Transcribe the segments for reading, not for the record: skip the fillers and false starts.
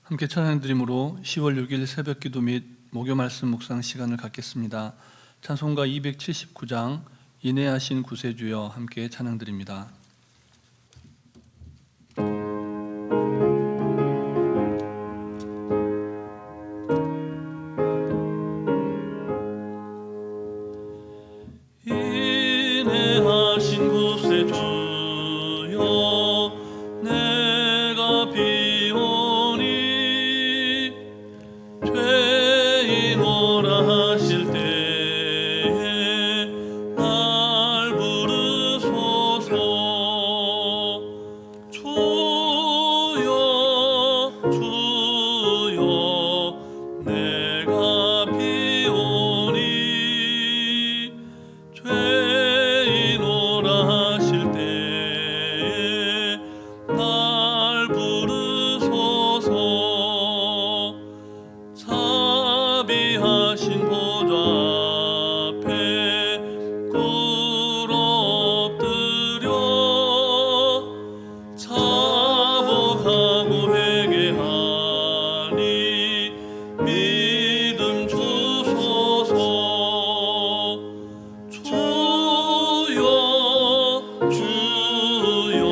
함께 찬양드림으로 10월 6일 새벽기도 및 목요 말씀 묵상 시간을 갖겠습니다. 찬송가 279장 인애하신 구세주여 함께 찬양드립니다. 인애하신 구세주여 내가 비오니 죄인 오라 하실 때에 날 부르소서. 주여 주여 내가 비오니 죄인 오라 하실 때에 날 부르소서. 자비하신 보좌 앞에 꿇어 엎드려 자복하고 회개하니 믿음 주소서. 주여 주여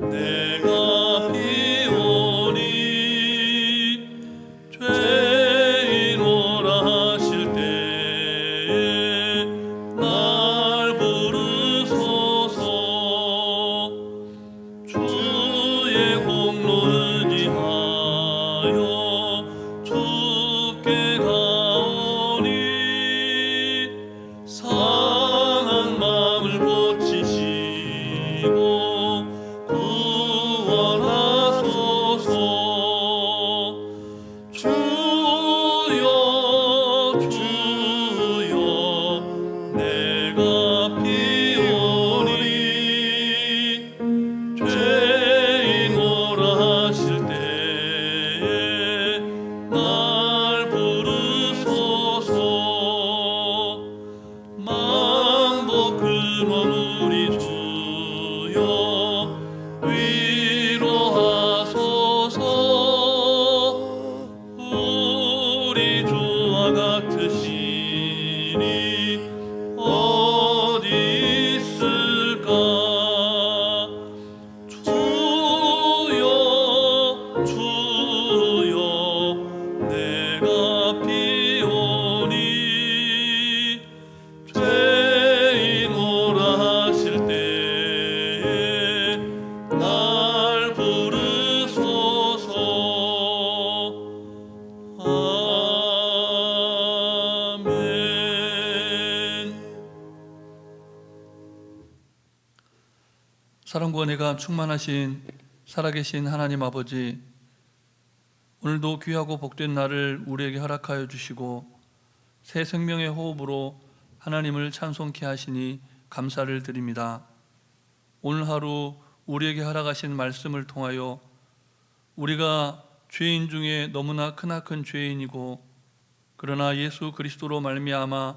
내가 비오니 죄인 오라 하실 때에 날 부르소서. 주의 공로 의지하여 주께 가오니 상한 마음을 고치시고 구원하소서. 주여 주여 내가 비오니 죄인 오라 하실 때에 날 부르소서. 만복 근원 우리 주여 위로하소서. 우리 주와 같으시니 어디 있을까. 주여 주여 내가 비오니 죄인 오라 하실 때에 날 부르소서. 아멘. 사랑과 은혜가 충만하신 살아계신 하나님 아버지, 오늘도 귀하고 복된 날을 우리에게 허락하여 주시고 새 생명의 호흡으로 하나님을 찬송케 하시니 감사를 드립니다. 오늘 하루 우리에게 허락하신 말씀을 통하여 우리가 죄인 중에 너무나 크나큰 죄인이고 그러나 예수 그리스도로 말미암아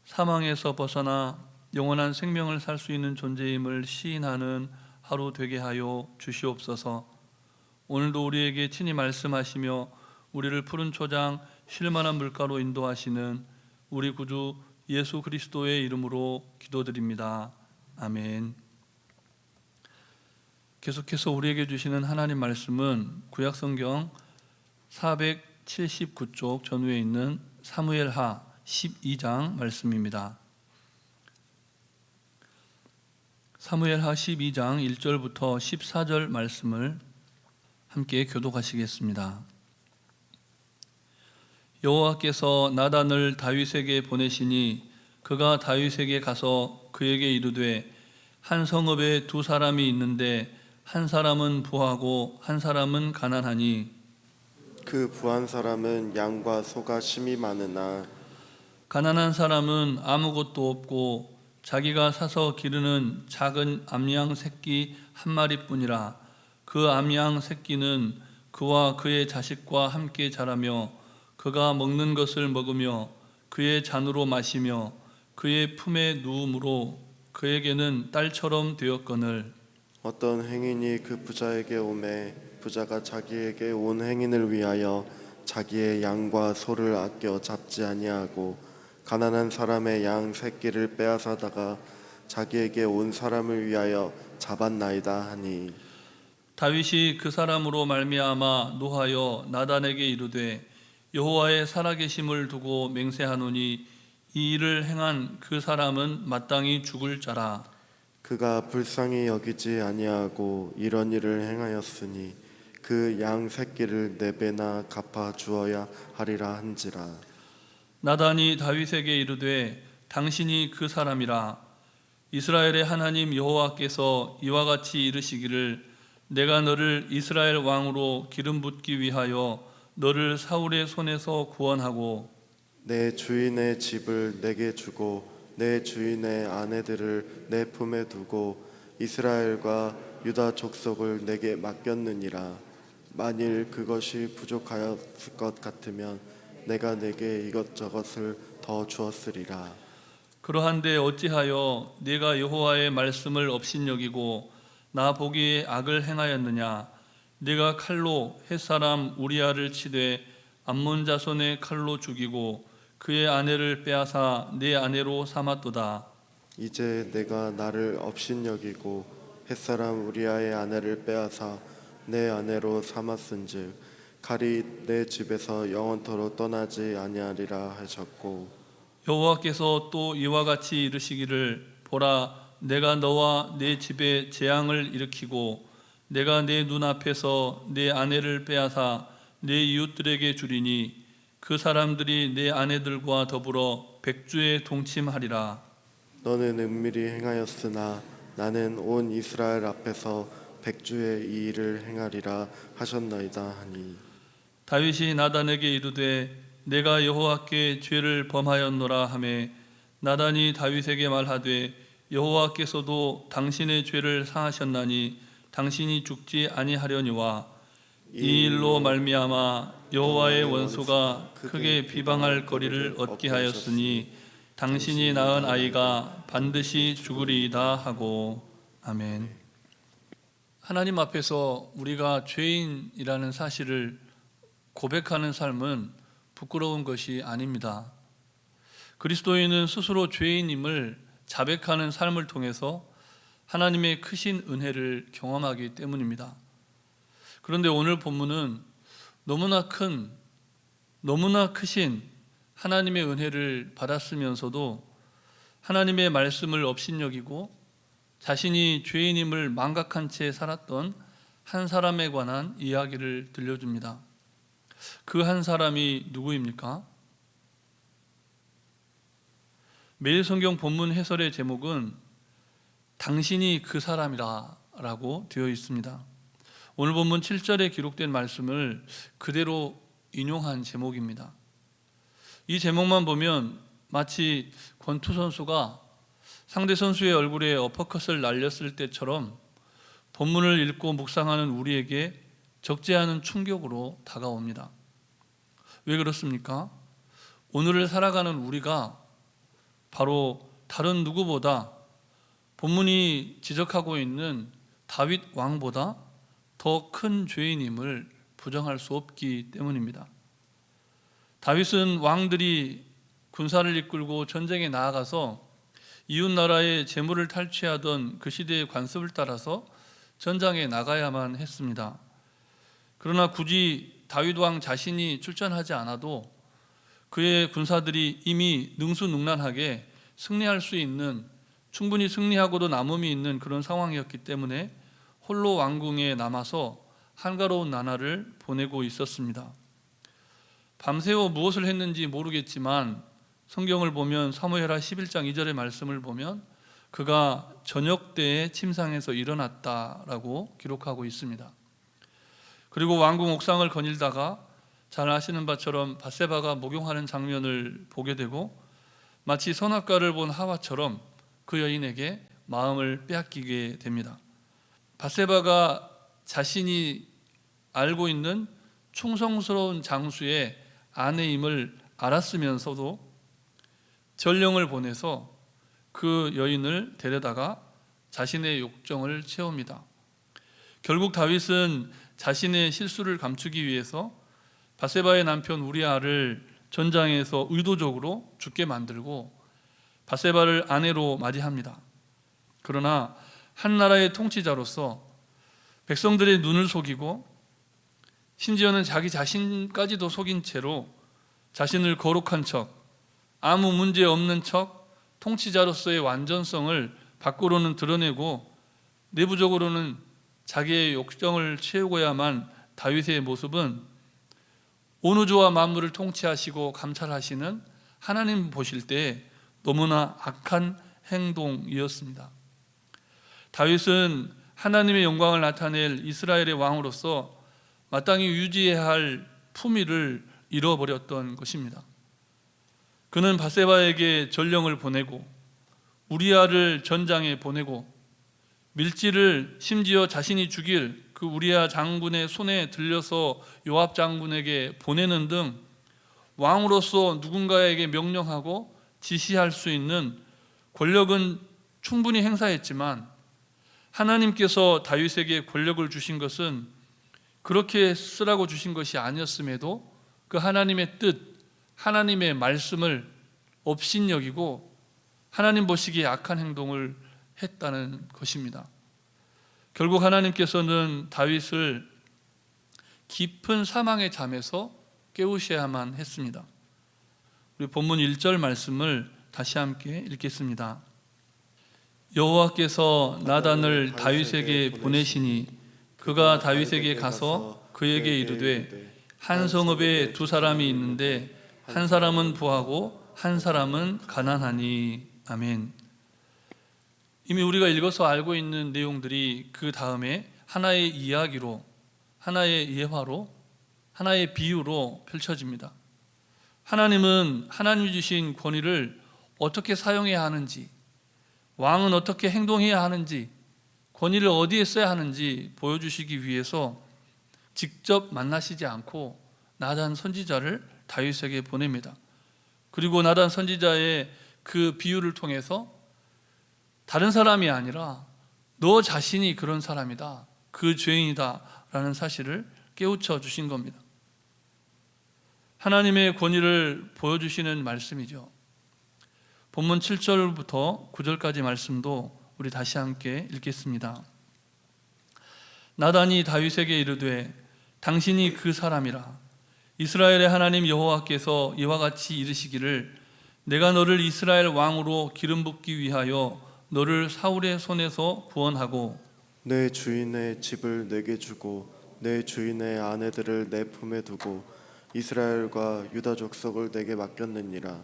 사망에서 벗어나 영원한 생명을 살 수 있는 존재임을 시인하는 하루 되게 하여 주시옵소서. 오늘도 우리에게 친히 말씀하시며 우리를 푸른 초장 쉴만한 물가로 인도하시는 우리 구주 예수 그리스도의 이름으로 기도드립니다. 아멘. 계속해서 우리에게 주시는 하나님 말씀은 구약성경 479쪽 전후에 있는 사무엘하 12장 말씀입니다. 사무엘하 12장 1절부터 14절 말씀을 함께 교독하시겠습니다. 여호와께서 나단을 다윗에게 보내시니 그가 다윗에게 가서 그에게 이르되 한 성읍에 두 사람이 있는데 한 사람은 부하고 한 사람은 가난하니 그 부한 사람은 양과 소가 심이 많으나 가난한 사람은 아무것도 없고 자기가 사서 기르는 작은 암양 새끼 한 마리뿐이라. 그 암양 새끼는 그와 그의 자식과 함께 자라며 그가 먹는 것을 먹으며 그의 잔으로 마시며 그의 품에 누움으로 그에게는 딸처럼 되었거늘 어떤 행인이 그 부자에게 오매 부자가 자기에게 온 행인을 위하여 자기의 양과 소를 아껴 잡지 아니하고 가난한 사람의 양 새끼를 빼앗아다가 자기에게 온 사람을 위하여 잡았나이다 하니 다윗이 그 사람으로 말미암아 노하여 나단에게 이르되 여호와의 살아계심을 두고 맹세하노니 이 일을 행한 그 사람은 마땅히 죽을 자라. 그가 불쌍히 여기지 아니하고 이런 일을 행하였으니 그 양 새끼를 4배나 갚아 주어야 하리라 한지라. 나단이 다윗에게 이르되 당신이 그 사람이라. 이스라엘의 하나님 여호와께서 이와 같이 이르시기를 내가 너를 이스라엘 왕으로 기름 붓기 위하여 너를 사울의 손에서 구원하고 내 주인의 집을 내게 주고 내 주인의 아내들을 내 품에 두고 이스라엘과 유다 족속을 내게 맡겼느니라. 만일 그것이 부족하였을 것 같으면 내가 내게 이것저것을 더 주었으리라. 그러한데 어찌하여 네가 여호와의 말씀을 업신여기고 나 보기에 악을 행하였느냐. 네가 칼로 햇사람 우리아를 치되 암몬 자손의 칼로 죽이고 그의 아내를 빼앗아 내 아내로 삼았도다. 이제 내가 나를 업신여기고 햇사람 우리아의 아내를 빼앗아 내 아내로 삼았은즉 칼이 내 집에서 영원토록 떠나지 아니하리라 하셨고 여호와께서 또 이와 같이 이르시기를 보라 내가 너와 내 집에 재앙을 일으키고 내가 내 눈앞에서 내 아내를 빼앗아 내 이웃들에게 주리니 그 사람들이 내 아내들과 더불어 백주에 동침하리라. 너는 은밀히 행하였으나 나는 온 이스라엘 앞에서 백주의 이 일을 행하리라 하셨나이다 하니 다윗이 나단에게 이르되 내가 여호와께 죄를 범하였노라 하매 나단이 다윗에게 말하되 여호와께서도 당신의 죄를 사하셨나니 당신이 죽지 아니하려니와 이 일로 말미암아 여호와의 원수가 크게 비방할 거리를 얻게 하였으니 당신이 낳은 아이가 반드시 죽으리이다 하고. 아멘. 하나님 앞에서 우리가 죄인이라는 사실을 고백하는 삶은 부끄러운 것이 아닙니다. 그리스도인은 스스로 죄인임을 자백하는 삶을 통해서 하나님의 크신 은혜를 경험하기 때문입니다. 그런데 오늘 본문은 너무나 크신 하나님의 은혜를 받았으면서도 하나님의 말씀을 업신여기고 자신이 죄인임을 망각한 채 살았던 한 사람에 관한 이야기를 들려줍니다. 그 한 사람이 누구입니까? 매일 성경 본문 해설의 제목은 당신이 그 사람이라 라고 되어 있습니다. 오늘 본문 7절에 기록된 말씀을 그대로 인용한 제목입니다. 이 제목만 보면 마치 권투 선수가 상대 선수의 얼굴에 어퍼컷을 날렸을 때처럼 본문을 읽고 묵상하는 우리에게 적지 않은 충격으로 다가옵니다. 왜 그렇습니까? 오늘을 살아가는 우리가 바로 다른 누구보다 본문이 지적하고 있는 다윗 왕보다 더 큰 죄인임을 부정할 수 없기 때문입니다. 다윗은 왕들이 군사를 이끌고 전쟁에 나아가서 이웃 나라의 재물을 탈취하던 그 시대의 관습을 따라서 전장에 나가야만 했습니다. 그러나 굳이 다윗 왕 자신이 출전하지 않아도 그의 군사들이 이미 능수능란하게 승리할 수 있는, 충분히 승리하고도 남음이 있는 그런 상황이었기 때문에 홀로 왕궁에 남아서 한가로운 나날을 보내고 있었습니다. 밤새워 무엇을 했는지 모르겠지만 성경을 보면 사무엘하 11장 2절의 말씀을 보면 그가 저녁 때에 침상에서 일어났다라고 기록하고 있습니다. 그리고 왕궁 옥상을 거닐다가 잘 아시는 바처럼 밧세바가 목욕하는 장면을 보게 되고 마치 선악과를 본 하와처럼 그 여인에게 마음을 빼앗기게 됩니다. 밧세바가 자신이 알고 있는 충성스러운 장수의 아내임을 알았으면서도 전령을 보내서 그 여인을 데려다가 자신의 욕정을 채웁니다. 결국 다윗은 자신의 실수를 감추기 위해서 밧세바의 남편 우리아를 전장에서 의도적으로 죽게 만들고 밧세바를 아내로 맞이합니다. 그러나 한 나라의 통치자로서 백성들의 눈을 속이고 심지어는 자기 자신까지도 속인 채로 자신을 거룩한 척, 아무 문제 없는 척 통치자로서의 완전성을 밖으로는 드러내고 내부적으로는 자기의 욕정을 채우고야만 다윗의 모습은 온 우주와 만물을 통치하시고 감찰하시는 하나님 보실 때 너무나 악한 행동이었습니다. 다윗은 하나님의 영광을 나타낼 이스라엘의 왕으로서 마땅히 유지해야 할 품위를 잃어버렸던 것입니다. 그는 밧세바에게 전령을 보내고 우리아를 전장에 보내고 밀지를 심지어 자신이 죽일 그 우리아 장군의 손에 들려서 요압 장군에게 보내는 등 왕으로서 누군가에게 명령하고 지시할 수 있는 권력은 충분히 행사했지만 하나님께서 다윗에게 권력을 주신 것은 그렇게 쓰라고 주신 것이 아니었음에도 그 하나님의 뜻, 하나님의 말씀을 업신여기고 하나님 보시기에 악한 행동을 했다는 것입니다. 결국 하나님께서는 다윗을 깊은 사망의 잠에서 깨우셔야만 했습니다. 우리 본문 1절 말씀을 다시 함께 읽겠습니다. 여호와께서 나단을 다윗에게 보내시니 그가 다윗에게 가서 그에게 이르되 한 성읍에 두 사람이 있는데 한 사람은 부하고 한 사람은 가난하니. 아멘. 이미 우리가 읽어서 알고 있는 내용들이 그 다음에 하나의 이야기로, 하나의 예화로, 하나의 비유로 펼쳐집니다. 하나님은 하나님이 주신 권위를 어떻게 사용해야 하는지, 왕은 어떻게 행동해야 하는지, 권위를 어디에 써야 하는지 보여주시기 위해서 직접 만나시지 않고 나단 선지자를 다윗에게 보냅니다. 그리고 나단 선지자의 그 비유를 통해서 다른 사람이 아니라 너 자신이 그런 사람이다, 그 죄인이다 라는 사실을 깨우쳐 주신 겁니다. 하나님의 권위를 보여주시는 말씀이죠. 본문 7절부터 9절까지 말씀도 우리 다시 함께 읽겠습니다. 나단이 다윗에게 이르되 당신이 그 사람이라. 이스라엘의 하나님 여호와께서 이와 같이 이르시기를 내가 너를 이스라엘 왕으로 기름 붓기 위하여 너를 사울의 손에서 구원하고 내 주인의 집을 내게 주고 내 주인의 아내들을 내 품에 두고 이스라엘과 유다 족속을 내게 맡겼느니라.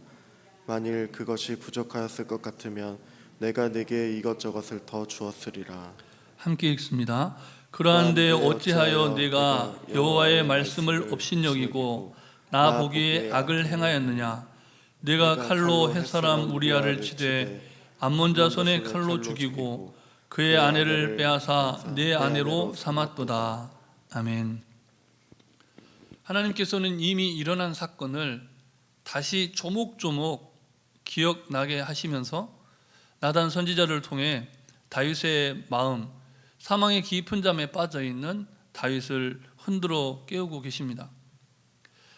만일 그것이 부족하였을 것 같으면 내가 내게 이것저것을 더 주었으리라. 함께 읽습니다. 그러한데 어찌하여 내가 여호와의 말씀을 업신여기고 나 보기에 악을 행하였느냐. 내가 칼로 햇사람 우리아를 치되 암몬 자손의 칼로 죽이고 그의 아내를 빼앗아 내 아내로 삼았도다. 아멘. 하나님께서는 이미 일어난 사건을 다시 조목조목 기억나게 하시면서 나단 선지자를 통해 다윗의 마음, 사망의 깊은 잠에 빠져있는 다윗을 흔들어 깨우고 계십니다.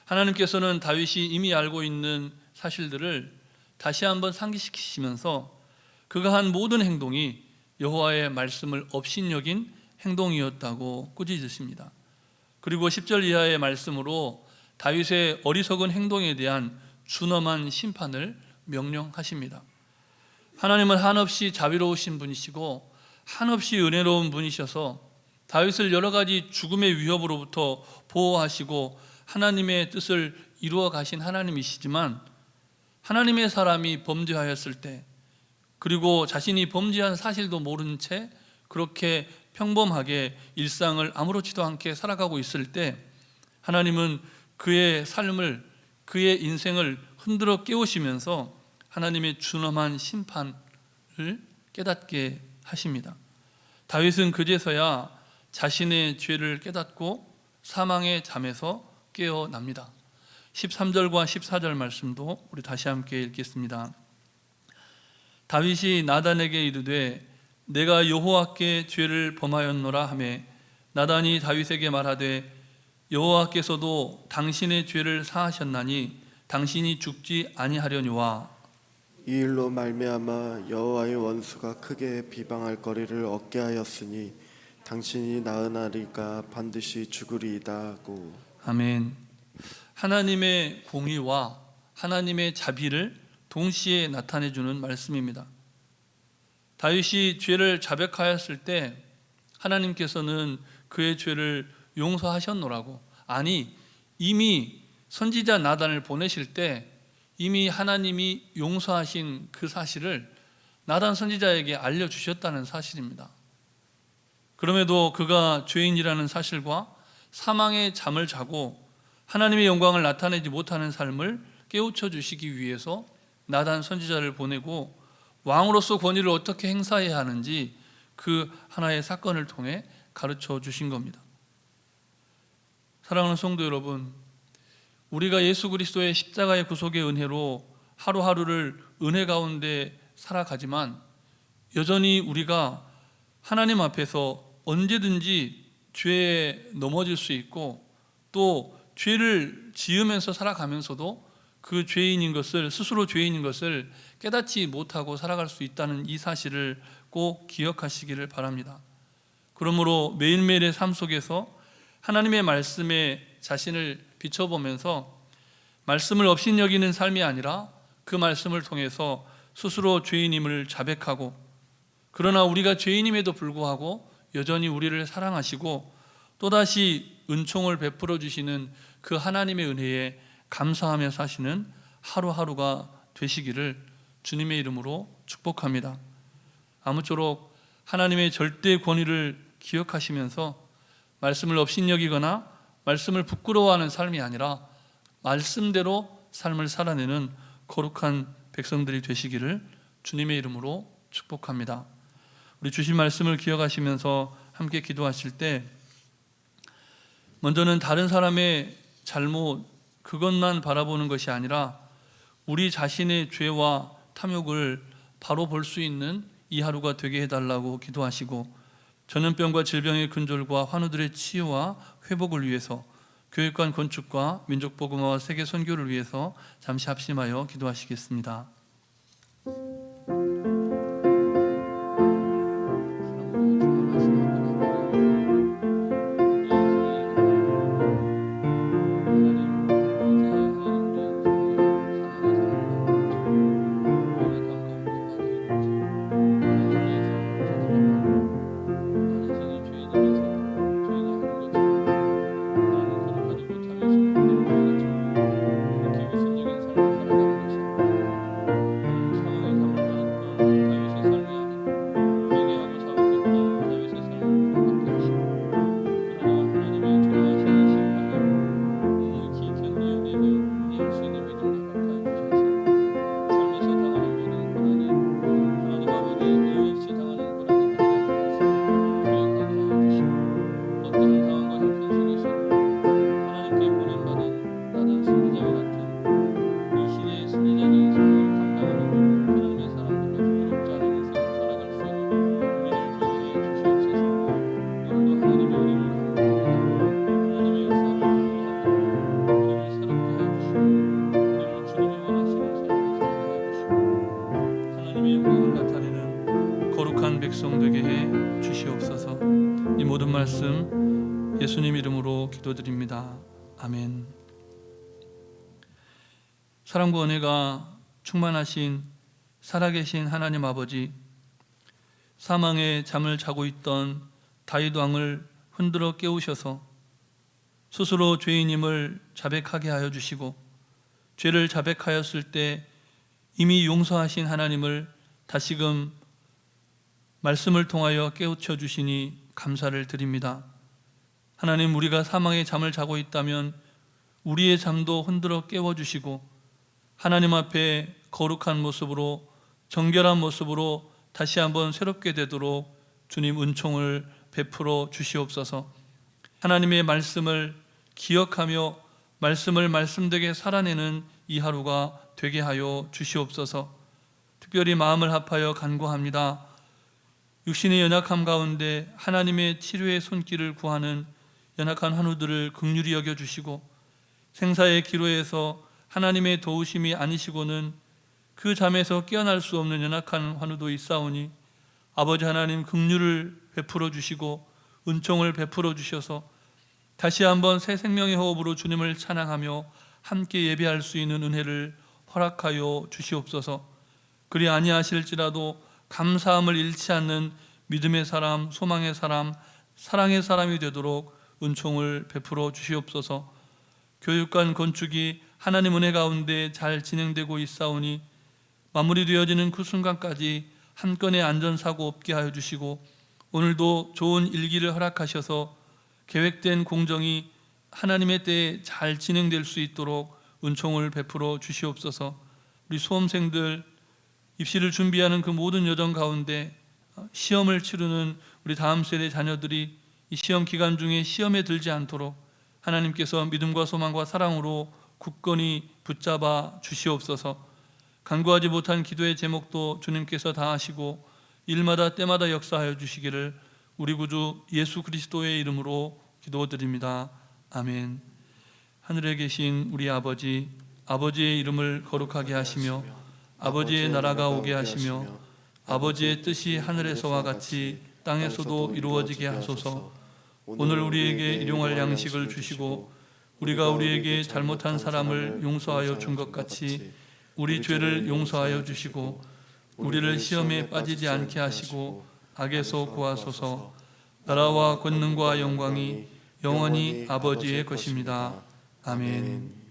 하나님께서는 다윗이 이미 알고 있는 사실들을 다시 한번 상기시키시면서 그가 한 모든 행동이 여호와의 말씀을 업신여긴 행동이었다고 꾸짖으십니다. 그리고 10절 이하의 말씀으로 다윗의 어리석은 행동에 대한 준엄한 심판을 명령하십니다. 하나님은 한없이 자비로우신 분이시고 한없이 은혜로운 분이셔서 다윗을 여러 가지 죽음의 위협으로부터 보호하시고 하나님의 뜻을 이루어 가신 하나님이시지만 하나님의 사람이 범죄하였을 때, 그리고 자신이 범죄한 사실도 모른 채 그렇게 평범하게 일상을 아무렇지도 않게 살아가고 있을 때 하나님은 그의 삶을, 그의 인생을 흔들어 깨우시면서 하나님의 준엄한 심판을 깨닫게 하십니다. 다윗은 그제서야 자신의 죄를 깨닫고 사망의 잠에서 깨어납니다. 13절과 14절 말씀도 우리 다시 함께 읽겠습니다. 다윗이 나단에게 이르되 내가 여호와께 죄를 범하였노라 하매 나단이 다윗에게 말하되 여호와께서도 당신의 죄를 사하셨나니 당신이 죽지 아니하려니와. 이 일로 말미암아 여호와의 원수가 크게 비방할 거리를 얻게 하였으니 당신이 낳으나리가 반드시 죽으리이다 하고. 아멘. 하나님의 공의와 하나님의 자비를 동시에 나타내주는 말씀입니다. 다윗이 죄를 자백하였을 때 하나님께서는 그의 죄를 용서하셨노라고. 아니, 이미 선지자 나단을 보내실 때 이미 하나님이 용서하신 그 사실을 나단 선지자에게 알려주셨다는 사실입니다. 그럼에도 그가 죄인이라는 사실과 사망의 잠을 자고 하나님의 영광을 나타내지 못하는 삶을 깨우쳐 주시기 위해서 나단 선지자를 보내고 왕으로서 권위를 어떻게 행사해야 하는지 그 하나의 사건을 통해 가르쳐 주신 겁니다. 사랑하는 성도 여러분, 우리가 예수 그리스도의 십자가의 구속의 은혜로 하루하루를 은혜 가운데 살아가지만 여전히 우리가 하나님 앞에서 언제든지 죄에 넘어질 수 있고 또 죄를 지으면서 살아가면서도 그 죄인인 것을, 스스로 죄인인 것을 깨닫지 못하고 살아갈 수 있다는 이 사실을 꼭 기억하시기를 바랍니다. 그러므로 매일매일의 삶 속에서 하나님의 말씀에 자신을 비춰보면서 말씀을 업신여기는 삶이 아니라 그 말씀을 통해서 스스로 죄인임을 자백하고, 그러나 우리가 죄인임에도 불구하고 여전히 우리를 사랑하시고 또다시 은총을 베풀어 주시는 그 하나님의 은혜에 감사하며 사시는 하루하루가 되시기를 주님의 이름으로 축복합니다. 아무쪼록 하나님의 절대 권위를 기억하시면서 말씀을 업신여기거나 말씀을 부끄러워하는 삶이 아니라 말씀대로 삶을 살아내는 거룩한 백성들이 되시기를 주님의 이름으로 축복합니다. 우리 주신 말씀을 기억하시면서 함께 기도하실 때 먼저는 다른 사람의 잘못, 그것만 바라보는 것이 아니라 우리 자신의 죄와 탐욕을 바로 볼 수 있는 이 하루가 되게 해달라고 기도하시고, 전염병과 질병의 근절과 환우들의 치유와 회복을 위해서 교육관 건축과 민족복음화와 세계 선교를 위해서 잠시 합심하여 기도하시겠습니다. 백성 되게 해 주시옵소서. 이 모든 말씀 예수님 이름으로 기도드립니다. 아멘. 사랑과 은혜가 충만하신 살아계신 하나님 아버지, 사망의 잠을 자고 있던 다윗 왕을 흔들어 깨우셔서 스스로 죄인임을 자백하게 하여 주시고, 죄를 자백하였을 때 이미 용서하신 하나님을 다시금 말씀을 통하여 깨우쳐 주시니 감사를 드립니다. 하나님, 우리가 사망의 잠을 자고 있다면 우리의 잠도 흔들어 깨워주시고 하나님 앞에 거룩한 모습으로, 정결한 모습으로 다시 한번 새롭게 되도록 주님 은총을 베풀어 주시옵소서. 하나님의 말씀을 기억하며 말씀을 말씀되게 살아내는 이 하루가 되게 하여 주시옵소서. 특별히 마음을 합하여 간구합니다. 육신의 연약함 가운데 하나님의 치료의 손길을 구하는 연약한 환우들을 긍휼히 여겨주시고 생사의 기로에서 하나님의 도우심이 아니시고는 그 잠에서 깨어날 수 없는 연약한 환우도 있사오니 아버지 하나님 긍휼을 베풀어 주시고 은총을 베풀어 주셔서 다시 한번 새 생명의 호흡으로 주님을 찬양하며 함께 예배할 수 있는 은혜를 허락하여 주시옵소서. 그리 아니하실지라도 감사함을 잃지 않는 믿음의 사람, 소망의 사람, 사랑의 사람이 되도록 은총을 베풀어 주시옵소서. 교육관 건축이 하나님 은혜 가운데 잘 진행되고 있사오니 마무리되어지는 그 순간까지 한 건의 안전사고 없게 하여 주시고 오늘도 좋은 일기를 허락하셔서 계획된 공정이 하나님의 때에 잘 진행될 수 있도록 은총을 베풀어 주시옵소서. 우리 수험생들 입시를 준비하는 그 모든 여정 가운데 시험을 치르는 우리 다음 세대 자녀들이 이 시험 기간 중에 시험에 들지 않도록 하나님께서 믿음과 소망과 사랑으로 굳건히 붙잡아 주시옵소서. 간구하지 못한 기도의 제목도 주님께서 다 하시고 일마다 때마다 역사하여 주시기를 우리 구주 예수 그리스도의 이름으로 기도드립니다. 아멘. 하늘에 계신 우리 아버지, 아버지의 이름을 거룩하게 하시며 아버지의 나라가 오게 하시며 아버지의 뜻이 하늘에서와 같이 땅에서도 이루어지게 하소서. 오늘 우리에게 일용할 양식을 주시고 우리가 우리에게 잘못한 사람을 용서하여 준 것 같이 우리 죄를 용서하여 주시고 우리를 시험에 빠지지 않게 하시고 악에서 구하소서. 나라와 권능과 영광이 영원히 아버지의 것입니다. 아멘.